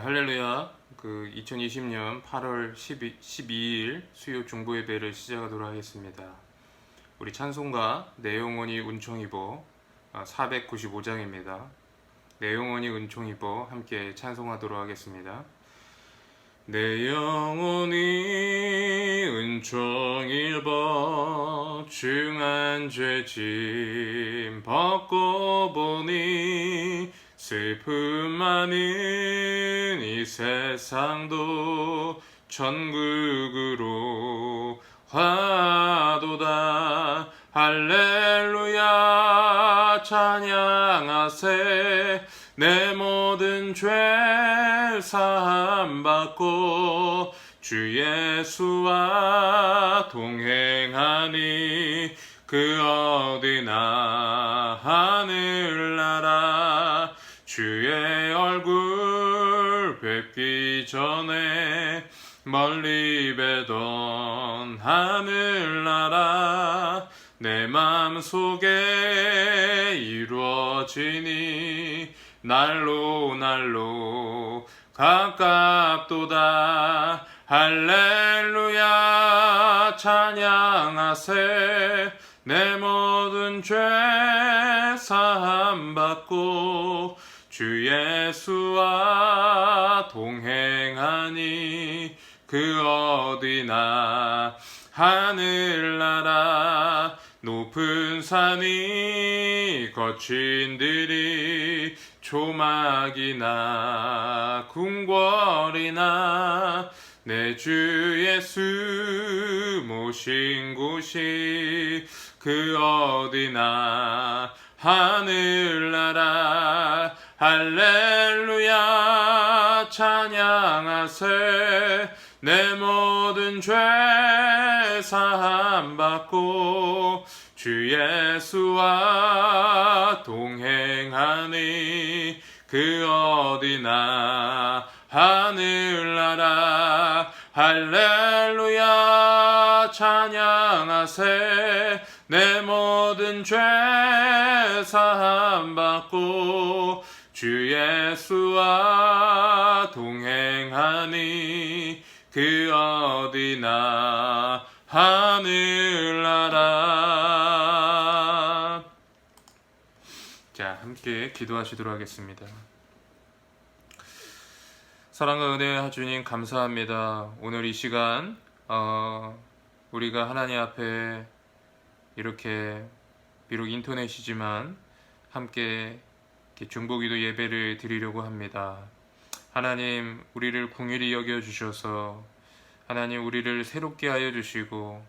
할렐루야. 2020년 8월 12일 수요 중보 예배를 시작하도록 하겠습니다. 우리 찬송가 내 영혼이 은총입어 495장입니다. 내 영혼이 은총입어 함께 찬송하도록 하겠습니다. 내 영혼이 은총입어 중한 죄짐 벗고 보니 슬픔 많은 이 세상도 천국으로 화도다. 할렐루야 찬양하세. 내 모든 죄 사함 받고 주 예수와 동행하니 그 어디나 하늘나라 주의 얼굴 뵙기 전에 멀리 뵈던 하늘나라 내 맘속에 이루어지니 날로 가깝도다. 할렐루야 찬양하세. 내 모든 죄 사함 받고 주 예수와 동행하니 그 어디나 하늘나라 높은 산이 거친 들이 조막이나 궁궐이나 내 주 예수 모신 곳이 그 어디나 하늘나라. 할렐루야 찬양하세. 내 모든 죄 사함 받고 주 예수와 동행하니 그 어디나 하늘나라. 할렐루야 찬양하세. 내 모든 죄 사함 받고 주 예수와 동행하니 그 어디나 하늘나라. 자, 함께 기도하시도록 하겠습니다. 사랑과 은혜의 주님 감사합니다. 오늘 이 시간 우리가 하나님 앞에 이렇게 비록 인터넷이지만 함께 중보기도 예배를 드리려고 합니다. 하나님 우리를 긍휼히 여겨주셔서 하나님 우리를 새롭게 하여 주시고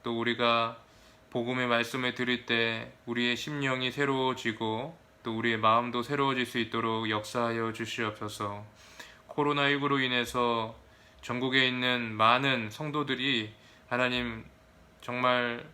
또 우리가 복음의 말씀을 들을 때 우리의 심령이 새로워지고 또 우리의 마음도 새로워질 수 있도록 역사하여 주시옵소서. 코로나19로 인해서 전국에 있는 많은 성도들이 하나님 정말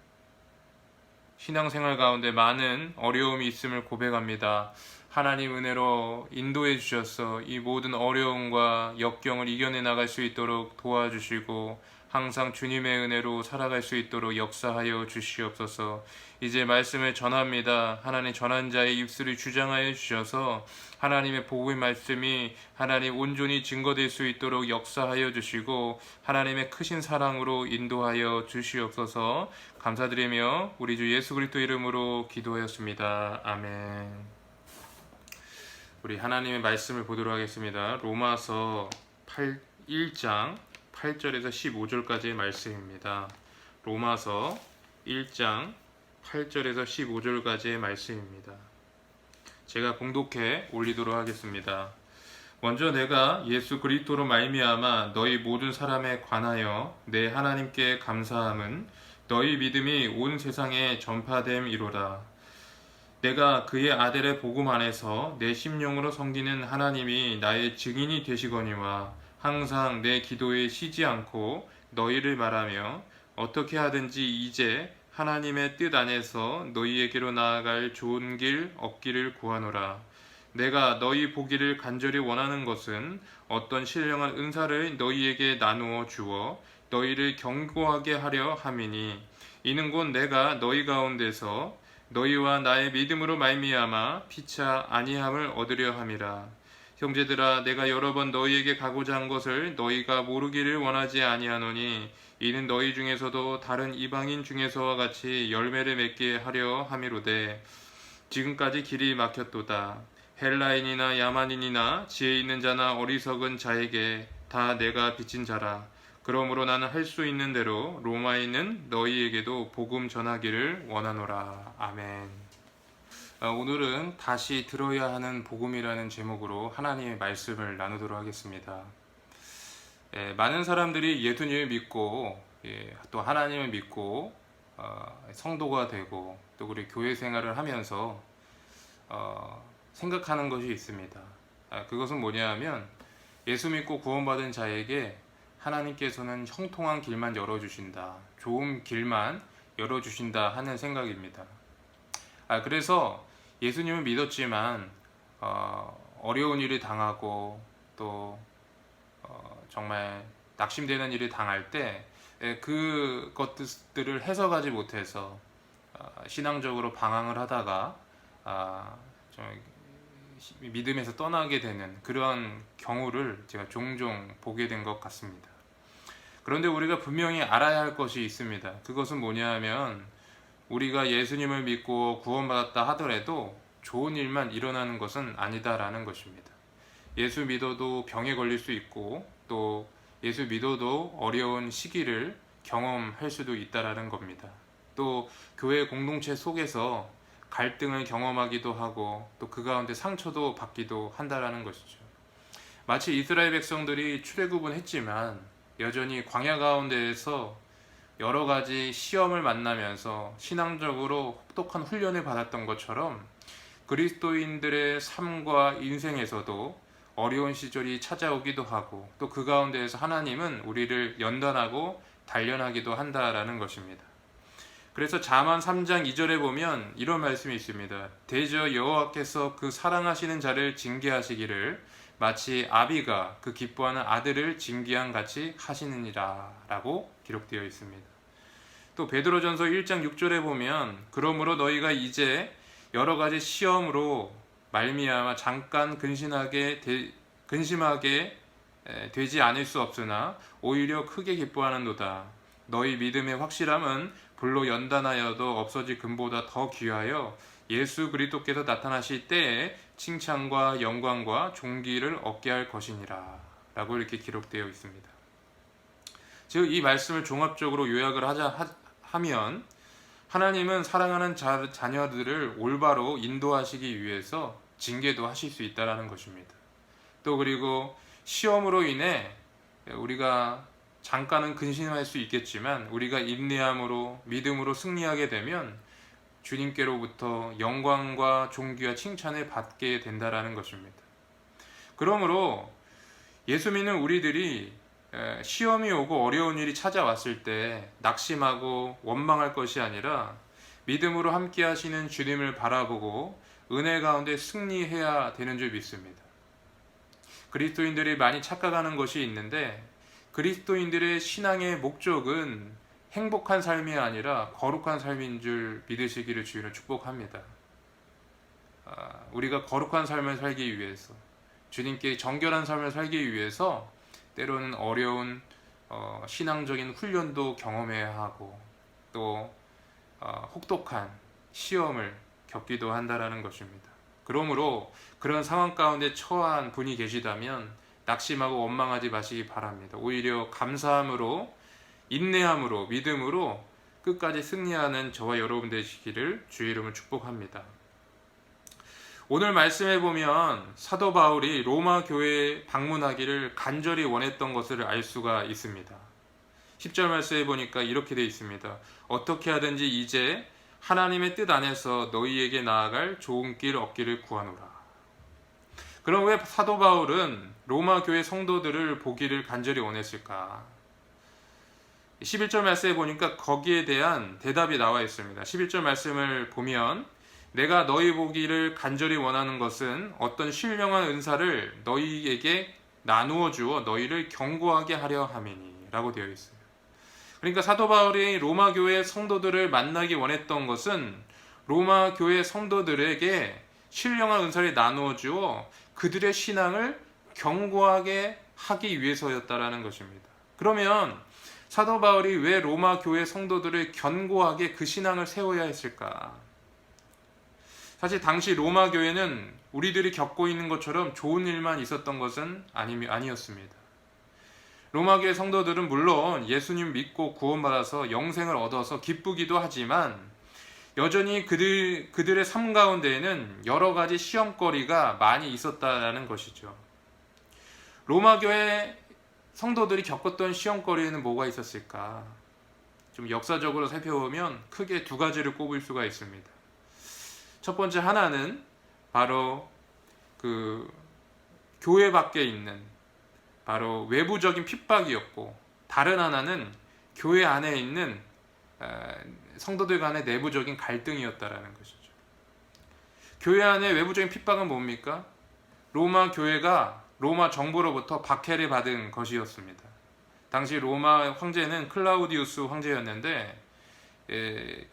신앙생활 가운데 많은 어려움이 있음을 고백합니다. 하나님 은혜로 인도해 주셔서 이 모든 어려움과 역경을 이겨내 나갈 수 있도록 도와주시고 항상 주님의 은혜로 살아갈 수 있도록 역사하여 주시옵소서. 이제 말씀을 전합니다. 하나님 전한 자의 입술을 주장하여 주셔서 하나님의 복음의 말씀이 하나님 온전히 증거될 수 있도록 역사하여 주시고 하나님의 크신 사랑으로 인도하여 주시옵소서. 감사드리며 우리 주 예수 그리스도 이름으로 기도하였습니다. 아멘. 우리 하나님의 말씀을 보도록 하겠습니다. 로마서 1장 8절에서 15절까지의 말씀입니다. 로마서 1장 8절에서 15절까지의 말씀입니다. 제가 봉독해 올리도록 하겠습니다. 먼저 내가 예수 그리스도로 말미암아 너희 모든 사람에 관하여 내 하나님께 감사함은 너희 믿음이 온 세상에 전파됨이로라. 내가 그의 아들의 복음 안에서 내 심령으로 섬기는 하나님이 나의 증인이 되시거니와 항상 내 기도에 쉬지 않고 너희를 말하며 어떻게 하든지 이제 하나님의 뜻 안에서 너희에게로 나아갈 좋은 길 얻기를 구하노라. 내가 너희 보기를 간절히 원하는 것은 어떤 신령한 은사를 너희에게 나누어 주어 너희를 견고하게 하려 함이니 이는 곧 내가 너희 가운데서 너희와 나의 믿음으로 말미암아 피차 안위함을 얻으려 함이라. 형제들아, 내가 여러 번 너희에게 가고자 한 것을 너희가 모르기를 원하지 아니하노니 이는 너희 중에서도 다른 이방인 중에서와 같이 열매를 맺게 하려 함이로되 지금까지 길이 막혔도다. 헬라인이나 야만인이나 지혜 있는 자나 어리석은 자에게 다 내가 빚진 자라. 그러므로 나는 할 수 있는 대로 로마에 있는 너희에게도 복음 전하기를 원하노라. 아멘. 오늘은 다시 들어야 하는 복음이라는 제목으로 하나님의 말씀을 나누도록 하겠습니다. 많은 사람들이 예수님을 믿고 또 하나님을 믿고 성도가 되고 또 우리 교회 생활을 하면서 생각하는 것이 있습니다. 그것은 뭐냐 하면 예수 믿고 구원받은 자에게 하나님께서는 형통한 길만 열어주신다, 좋은 길만 열어주신다 하는 생각입니다. 그래서 예수님을 믿었지만 어려운 일을 당하고 또 정말 낙심되는 일을 당할 때 그것들을 해석하지 못해서 신앙적으로 방황을 하다가 믿음에서 떠나게 되는 그러한 경우를 제가 종종 보게 된 것 같습니다. 그런데 우리가 분명히 알아야 할 것이 있습니다. 그것은 뭐냐 하면 우리가 예수님을 믿고 구원받았다 하더라도 좋은 일만 일어나는 것은 아니다라는 것입니다. 예수 믿어도 병에 걸릴 수 있고 또 예수 믿어도 어려운 시기를 경험할 수도 있다라는 겁니다. 또 교회 공동체 속에서 갈등을 경험하기도 하고 또 그 가운데 상처도 받기도 한다라는 것이죠. 마치 이스라엘 백성들이 출애굽은 했지만 여전히 광야 가운데에서 여러 가지 시험을 만나면서 신앙적으로 혹독한 훈련을 받았던 것처럼 그리스도인들의 삶과 인생에서도 어려운 시절이 찾아오기도 하고 또 그 가운데에서 하나님은 우리를 연단하고 단련하기도 한다라는 것입니다. 그래서 잠언 3장 2절에 보면 이런 말씀이 있습니다. 대저 여호와께서 그 사랑하시는 자를 징계하시기를 마치 아비가 그 기뻐하는 아들을 징계한 같이 하시느니라 라고 기록되어 있습니다. 또 베드로전서 1장 6절에 보면 그러므로 너희가 이제 여러 가지 시험으로 말미암아 잠깐 근심하게 되지 않을 수 없으나 오히려 크게 기뻐하는도다. 너희 믿음의 확실함은 불로 연단하여도 없어질 금보다 더 귀하여 예수 그리스도께서 나타나실 때에 칭찬과 영광과 존귀를 얻게 할 것이니라 라고 이렇게 기록되어 있습니다. 즉 이 말씀을 종합적으로 요약을 하면 하나님은 사랑하는 자녀들을 올바로 인도하시기 위해서 징계도 하실 수 있다는 것입니다. 또 그리고 시험으로 인해 우리가 잠깐은 근심할 수 있겠지만 우리가 인내함으로 믿음으로 승리하게 되면 주님께로부터 영광과 존귀와 칭찬을 받게 된다라는 것입니다. 그러므로 예수 믿는 우리들이 시험이 오고 어려운 일이 찾아왔을 때 낙심하고 원망할 것이 아니라 믿음으로 함께 하시는 주님을 바라보고 은혜 가운데 승리해야 되는 줄 믿습니다. 그리스도인들이 많이 착각하는 것이 있는데 그리스도인들의 신앙의 목적은 행복한 삶이 아니라 거룩한 삶인 줄 믿으시기를 주의로 축복합니다. 우리가 거룩한 삶을 살기 위해서 주님께 정결한 삶을 살기 위해서 때로는 어려운 신앙적인 훈련도 경험해야 하고 또 혹독한 시험을 겪기도 한다는 것입니다. 그러므로 그런 상황 가운데 처한 분이 계시다면 낙심하고 원망하지 마시기 바랍니다. 오히려 감사함으로 인내함으로 믿음으로 끝까지 승리하는 저와 여러분 되시기를 주의 이름으로 축복합니다. 오늘 말씀에 보면 사도 바울이 로마 교회에 방문하기를 간절히 원했던 것을 알 수가 있습니다. 10절 말씀에 보니까 이렇게 되어 있습니다. 어떻게 하든지 이제 하나님의 뜻 안에서 너희에게 나아갈 좋은 길 얻기를 구하노라. 그럼 왜 사도 바울은 로마 교회 성도들을 보기를 간절히 원했을까? 11절 말씀에 보니까 거기에 대한 대답이 나와 있습니다. 11절 말씀을 보면 내가 너희 보기를 간절히 원하는 것은 어떤 신령한 은사를 너희에게 나누어 주어 너희를 견고하게 하려 함이니 라고 되어 있어요. 그러니까 사도 바울이 로마 교회 성도들을 만나기 원했던 것은 로마 교회 성도들에게 신령한 은사를 나누어 주어 그들의 신앙을 견고하게 하기 위해서였다라는 것입니다. 그러면 사도 바울이 왜 로마 교회 성도들을 견고하게 그 신앙을 세워야 했을까? 사실 당시 로마 교회는 우리들이 겪고 있는 것처럼 좋은 일만 있었던 것은 아니었습니다. 로마 교회 성도들은 물론 예수님 믿고 구원받아서 영생을 얻어서 기쁘기도 하지만 여전히 그들의 삶 가운데에는 여러 가지 시험거리가 많이 있었다는 것이죠. 로마 교회 성도들이 겪었던 시험거리에는 뭐가 있었을까? 좀 역사적으로 살펴보면 크게 두 가지를 꼽을 수가 있습니다. 첫 번째 하나는 바로 그 교회 밖에 있는 바로 외부적인 핍박이었고, 다른 하나는 교회 안에 있는 성도들 간의 내부적인 갈등이었다라는 것이죠. 교회 안의 외부적인 핍박은 뭡니까? 로마 교회가 로마 정부로부터 박해를 받은 것이었습니다. 당시 로마 황제는 클라우디우스 황제였는데,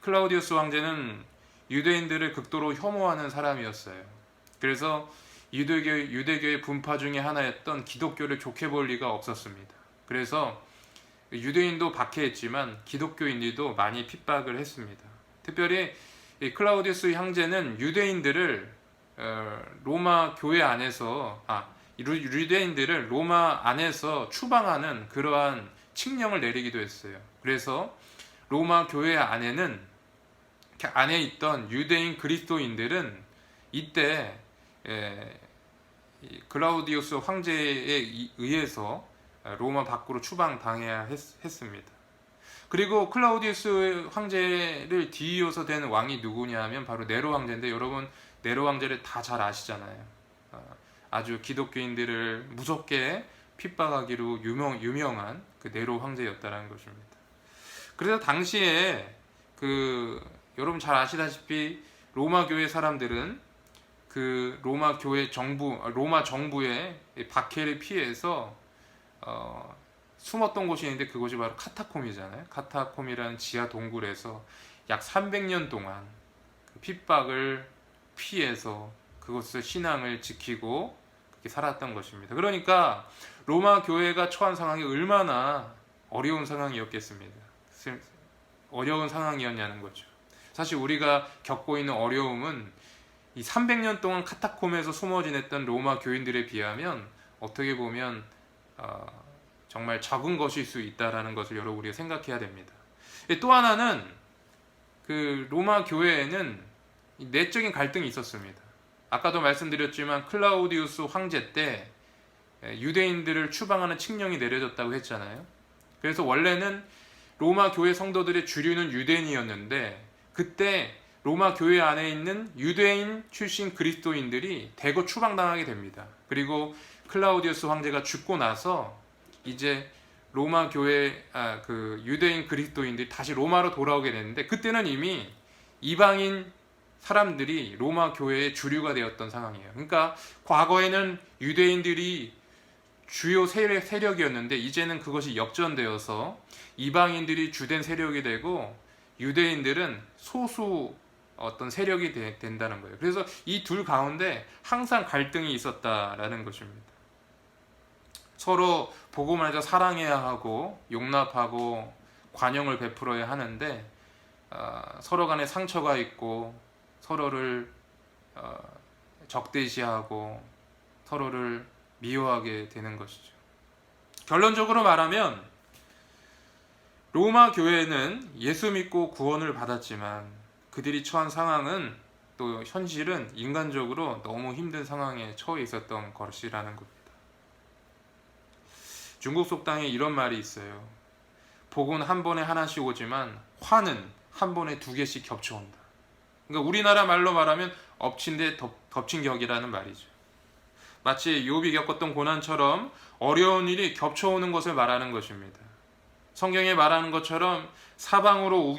클라우디우스 황제는 유대인들을 극도로 혐오하는 사람이었어요. 그래서 유대교의 분파 중에 하나였던 기독교를 좋게 볼 리가 없었습니다. 그래서 유대인도 박해했지만 기독교인들도 많이 핍박을 했습니다. 특별히 클라우디우스 황제는 유대인들을 로마 안에서 추방하는 그러한 칙령을 내리기도 했어요. 그래서 로마 교회 안에 있던 유대인 그리스도인들은 이때 클라우디우스 황제에 의해서 로마 밖으로 추방당해야 했습니다. 그리고 클라우디우스 황제를 뒤이어서 된 왕이 누구냐 하면 바로 네로 황제인데, 여러분 네로 황제를 다 잘 아시잖아요. 아주 기독교인들을 무섭게 핍박하기로 유명한 그 네로 황제였다는 것입니다. 그래서 당시에 여러분 잘 아시다시피 로마 교회 사람들은 그 로마 정부의 박해를 피해서 숨었던 곳이 있는데, 그곳이 바로 카타콤이잖아요. 카타콤이라는 지하 동굴에서 약 300년 동안 그 핍박을 피해서 그곳에서 신앙을 지키고 그렇게 살았던 것입니다. 그러니까 로마 교회가 처한 상황이 얼마나 어려운 상황이었겠습니다. 어려운 상황이었냐는 거죠. 사실 우리가 겪고 있는 어려움은 이 300년 동안 카타콤에서 숨어 지냈던 로마 교인들에 비하면 어떻게 보면 정말 적은 것일 수 있다는 것을 여러분 우리가 생각해야 됩니다. 또 하나는 그 로마 교회에는 내적인 갈등이 있었습니다. 아까도 말씀드렸지만 클라우디우스 황제 때 유대인들을 추방하는 칙령이 내려졌다고 했잖아요. 그래서 원래는 로마 교회 성도들의 주류는 유대인이었는데, 그때 로마 교회 안에 있는 유대인 출신 그리스도인들이 대거 추방당하게 됩니다. 그리고 클라우디우스 황제가 죽고 나서 이제 로마 교회 그 유대인 그리스도인들이 다시 로마로 돌아오게 되는데, 그때는 이미 이방인 사람들이 로마 교회의 주류가 되었던 상황이에요. 그러니까 과거에는 유대인들이 주요 세력이었는데 이제는 그것이 역전되어서 이방인들이 주된 세력이 되고 유대인들은 소수 어떤 세력이 된다는 거예요. 그래서 이 둘 가운데 항상 갈등이 있었다라는 것입니다. 서로 복음을 해서 사랑해야 하고 용납하고 관용을 베풀어야 하는데 서로 간에 상처가 있고 서로를 적대시하고 서로를 미워하게 되는 것이죠. 결론적으로 말하면 로마 교회는 예수 믿고 구원을 받았지만 그들이 처한 상황은, 또 현실은 인간적으로 너무 힘든 상황에 처해 있었던 것이라는 겁니다. 중국 속담에 이런 말이 있어요. 복은 한 번에 하나씩 오지만 화는 한 번에 두 개씩 겹쳐온다. 그러니까 우리나라 말로 말하면 엎친 데 덮친 격이라는 말이죠. 마치 욥이 겪었던 고난처럼 어려운 일이 겹쳐오는 것을 말하는 것입니다. 성경에 말하는 것처럼 사방으로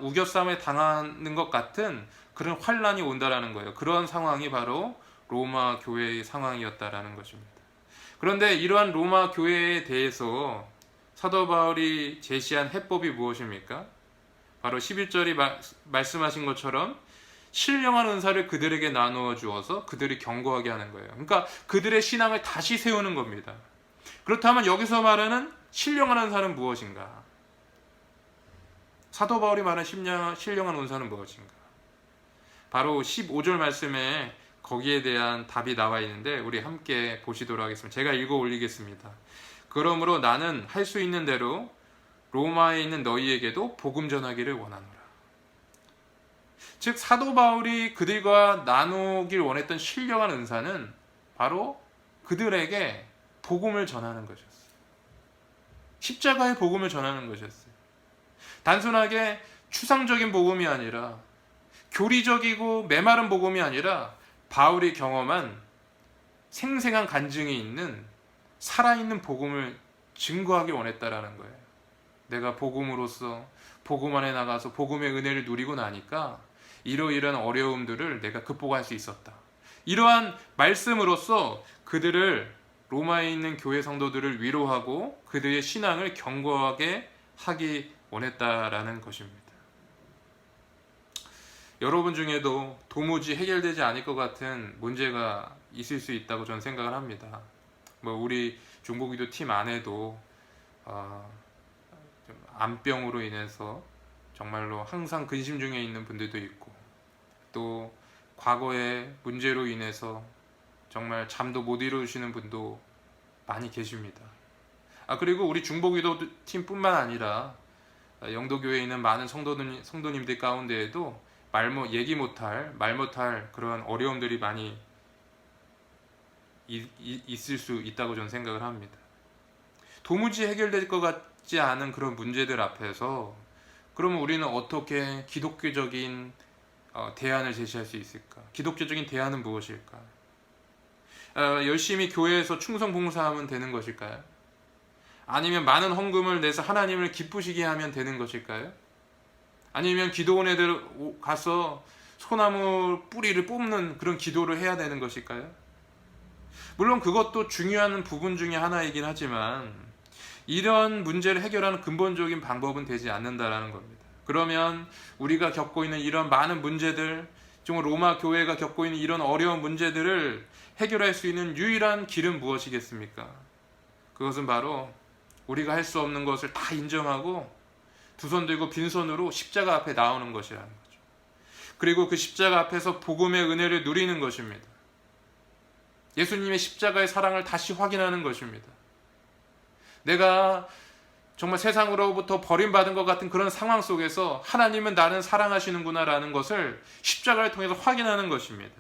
우겨쌈에 당하는 것 같은 그런 환란이 온다라는 거예요. 그런 상황이 바로 로마 교회의 상황이었다라는 것입니다. 그런데 이러한 로마 교회에 대해서 사도 바울이 제시한 해법이 무엇입니까? 바로 11절이 말씀하신 것처럼 신령한 은사를 그들에게 나누어 주어서 그들이 견고하게 하는 거예요. 그러니까 그들의 신앙을 다시 세우는 겁니다. 그렇다면 여기서 말하는 신령한 은사는 무엇인가? 사도 바울이 말하는 신령한 은사는 무엇인가? 바로 15절 말씀에 거기에 대한 답이 나와 있는데 우리 함께 보시도록 하겠습니다. 제가 읽어 올리겠습니다. 그러므로 나는 할 수 있는 대로 로마에 있는 너희에게도 복음 전하기를 원하노라. 즉 사도 바울이 그들과 나누길 원했던 신령한 은사는 바로 그들에게 복음을 전하는 것이었어요. 십자가의 복음을 전하는 것이었어요. 단순하게 추상적인 복음이 아니라 교리적이고 메마른 복음이 아니라 바울이 경험한 생생한 간증이 있는 살아있는 복음을 증거하기 원했다라는 거예요. 내가 복음으로써 복음 안에 나가서 복음의 은혜를 누리고 나니까 이러이러한 어려움들을 내가 극복할 수 있었다. 이러한 말씀으로써 그들을 로마에 있는 교회 성도들을 위로하고 그들의 신앙을 견고하게 하기 원했다라는 것입니다. 여러분 중에도 도무지 해결되지 않을 것 같은 문제가 있을 수 있다고 저는 생각을 합니다. 우리 중보기도 팀 안에도 암병으로 인해서 정말로 항상 근심 중에 있는 분들도 있고, 또 과거의 문제로 인해서 정말 잠도 못 이루시는 분도 많이 계십니다. 그리고 우리 중보기도 팀뿐만 아니라 영도교회에 있는 많은 성도님들 가운데에도 말 못할 그런 어려움들이 많이 있을 수 있다고 저는 생각을 합니다. 도무지 해결될 것 같지 않은 그런 문제들 앞에서 그러면 우리는 어떻게 기독교적인 대안을 제시할 수 있을까? 기독교적인 대안은 무엇일까? 열심히 교회에서 충성 봉사하면 되는 것일까요? 아니면 많은 헌금을 내서 하나님을 기쁘시게 하면 되는 것일까요? 아니면 기도원에들 가서 소나무 뿌리를 뽑는 그런 기도를 해야 되는 것일까요? 물론 그것도 중요한 부분 중에 하나이긴 하지만 이런 문제를 해결하는 근본적인 방법은 되지 않는다라는 겁니다. 그러면 우리가 겪고 있는 이런 많은 문제들, 정말 로마 교회가 겪고 있는 이런 어려운 문제들을 해결할 수 있는 유일한 길은 무엇이겠습니까? 그것은 바로 우리가 할 수 없는 것을 다 인정하고 두 손 들고 빈손으로 십자가 앞에 나오는 것이라는 거죠. 그리고 그 십자가 앞에서 복음의 은혜를 누리는 것입니다. 예수님의 십자가의 사랑을 다시 확인하는 것입니다. 내가 정말 세상으로부터 버림받은 것 같은 그런 상황 속에서 하나님은 나를 사랑하시는구나 라는 것을 십자가를 통해서 확인하는 것입니다.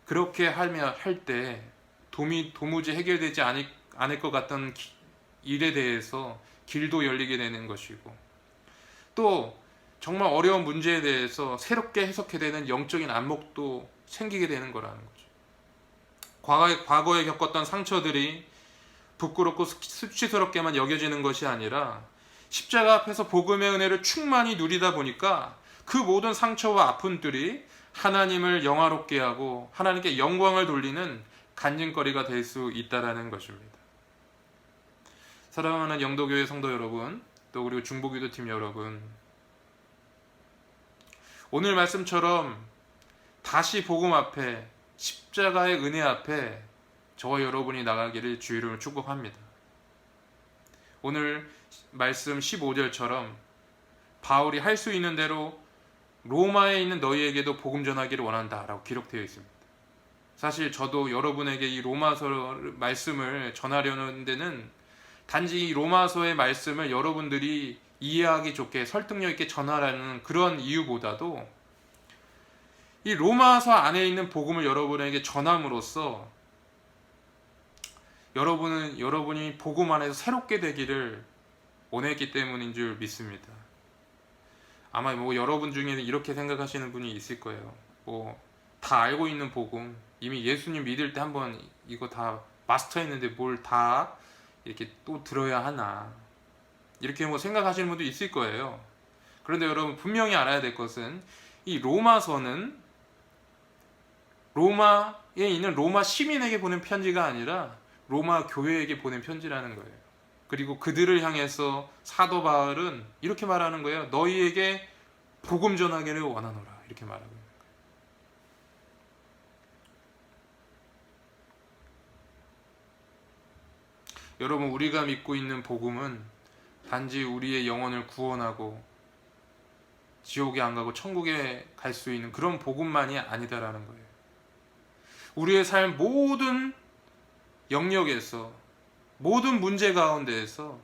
그렇게 할 때 도무지 해결되지 않을 것 같던 일에 대해서 길도 열리게 되는 것이고, 또 정말 어려운 문제에 대해서 새롭게 해석해야 되는 영적인 안목도 생기게 되는 거라는 거죠. 과거에 겪었던 상처들이 부끄럽고 수치스럽게만 여겨지는 것이 아니라 십자가 앞에서 복음의 은혜를 충만히 누리다 보니까 그 모든 상처와 아픔들이 하나님을 영화롭게 하고 하나님께 영광을 돌리는 간증거리가 될 수 있다라는 것입니다. 사랑하는 영도교회 성도 여러분, 또 그리고 중보기도팀 여러분, 오늘 말씀처럼 다시 복음 앞에, 십자가의 은혜 앞에 저와 여러분이 나가기를 주의 이름으로 축복합니다. 오늘 말씀 15절처럼 바울이 할 수 있는 대로 로마에 있는 너희에게도 복음 전하기를 원한다 라고 기록되어 있습니다. 사실 저도 여러분에게 이 로마서 말씀을 전하려는 데는 단지 이 로마서의 말씀을 여러분들이 이해하기 좋게 설득력 있게 전하라는 그런 이유보다도 이 로마서 안에 있는 복음을 여러분에게 전함으로써 여러분이 복음 안에서 새롭게 되기를 원했기 때문인 줄 믿습니다. 아마 여러분 중에는 이렇게 생각하시는 분이 있을 거예요. 다 알고 있는 복음, 이미 예수님 믿을 때 한번 이거 다 마스터했는데 뭘 다 이렇게 또 들어야 하나, 이렇게 생각하시는 분도 있을 거예요. 그런데 여러분 분명히 알아야 될 것은 이 로마서는 로마에 있는 로마 시민에게 보낸 편지가 아니라 로마 교회에게 보낸 편지라는 거예요. 그리고 그들을 향해서 사도 바울은 이렇게 말하는 거예요. 너희에게 복음 전하기를 원하노라 이렇게 말하고 있는 거예요. 여러분, 우리가 믿고 있는 복음은 단지 우리의 영혼을 구원하고 지옥에 안 가고 천국에 갈 수 있는 그런 복음만이 아니다라는 거예요. 우리의 삶 모든 영역에서, 모든 문제 가운데에서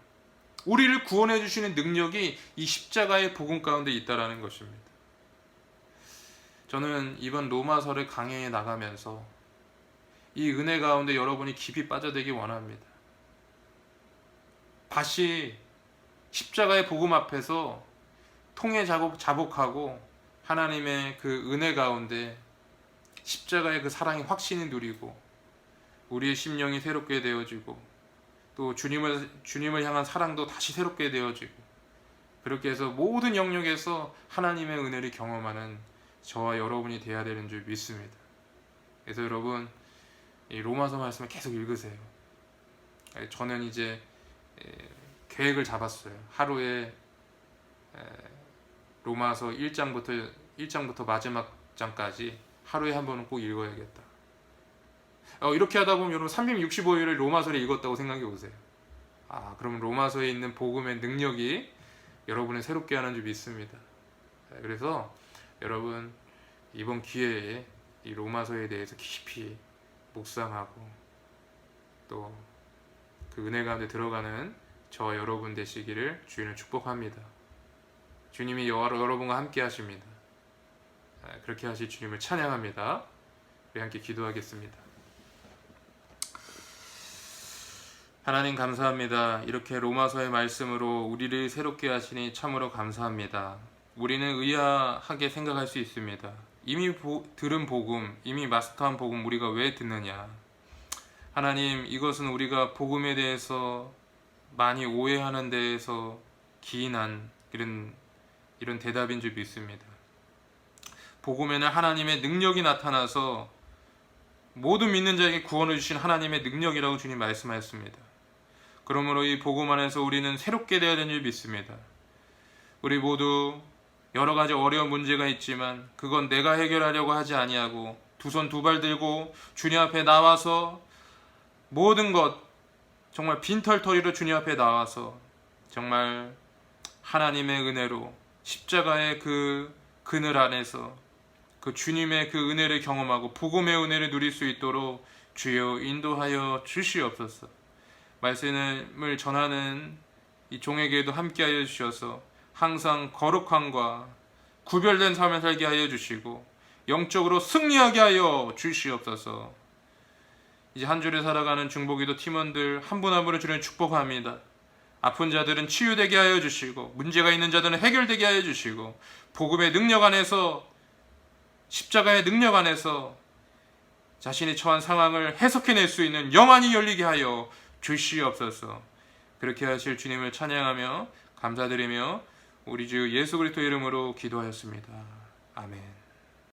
우리를 구원해 주시는 능력이 이 십자가의 복음 가운데 있다라는 것입니다. 저는 이번 로마서를 강해에 나가면서 이 은혜 가운데 여러분이 깊이 빠져들기 원합니다. 다시 십자가의 복음 앞에서 통해 자복하고 하나님의 그 은혜 가운데 십자가의 그 사랑의 확신이 누리고 우리의 심령이 새롭게 되어지고 또 주님을 향한 사랑도 다시 새롭게 되어지고 그렇게 해서 모든 영역에서 하나님의 은혜를 경험하는 저와 여러분이 되어야 되는 줄 믿습니다. 그래서 여러분, 이 로마서 말씀을 계속 읽으세요. 저는 이제 계획을 잡았어요. 하루에 로마서 1장부터 마지막 장까지 하루에 한 번은 꼭 읽어야겠다. 이렇게 하다 보면 여러분 365일을 로마서를 읽었다고 생각해 보세요. 그러면 로마서에 있는 복음의 능력이 여러분을 새롭게 하는 줄 믿습니다. 그래서 여러분, 이번 기회에 이 로마서에 대해서 깊이 묵상하고 또 그 은혜 가운데 들어가는 저와 여러분 되시기를 주님을 축복합니다. 주님이 여러분과 함께 하십니다. 그렇게 하실 주님을 찬양합니다. 우리 함께 기도하겠습니다. 하나님 감사합니다. 이렇게 로마서의 말씀으로 우리를 새롭게 하시니 참으로 감사합니다. 우리는 의아하게 생각할 수 있습니다. 이미 들은 복음, 이미 마스터한 복음 우리가 왜 듣느냐. 하나님, 이것은 우리가 복음에 대해서 많이 오해하는 데에서 기인한 이런 대답인 줄 믿습니다. 복음에는 하나님의 능력이 나타나서 모든 믿는 자에게 구원을 주신 하나님의 능력이라고 주님 말씀하셨습니다. 그러므로 이 복음 안에서 우리는 새롭게 되어야 되는 줄 믿습니다. 우리 모두 여러 가지 어려운 문제가 있지만 그건 내가 해결하려고 하지 아니하고 두 손 두 발 들고 주님 앞에 나와서 모든 것 정말 빈털터리로 주님 앞에 나와서 정말 하나님의 은혜로 십자가의 그 그늘 안에서 그 주님의 그 은혜를 경험하고 복음의 은혜를 누릴 수 있도록 주여 인도하여 주시옵소서. 말씀을 전하는 이 종에게도 함께하여 주셔서 항상 거룩함과 구별된 삶을 살게 하여 주시고 영적으로 승리하게 하여 주시옵소서. 이제 한 주를 살아가는 중보기도 팀원들 한 분 한 분을 주님 축복합니다. 아픈 자들은 치유되게 하여 주시고 문제가 있는 자들은 해결되게 하여 주시고 복음의 능력 안에서 십자가의 능력 안에서 자신이 처한 상황을 해석해낼 수 있는 영안이 열리게 하여 주시옵소서. 그렇게 하실 주님을 찬양하며 감사드리며 우리 주 예수 그리스도 이름으로 기도하였습니다. 아멘.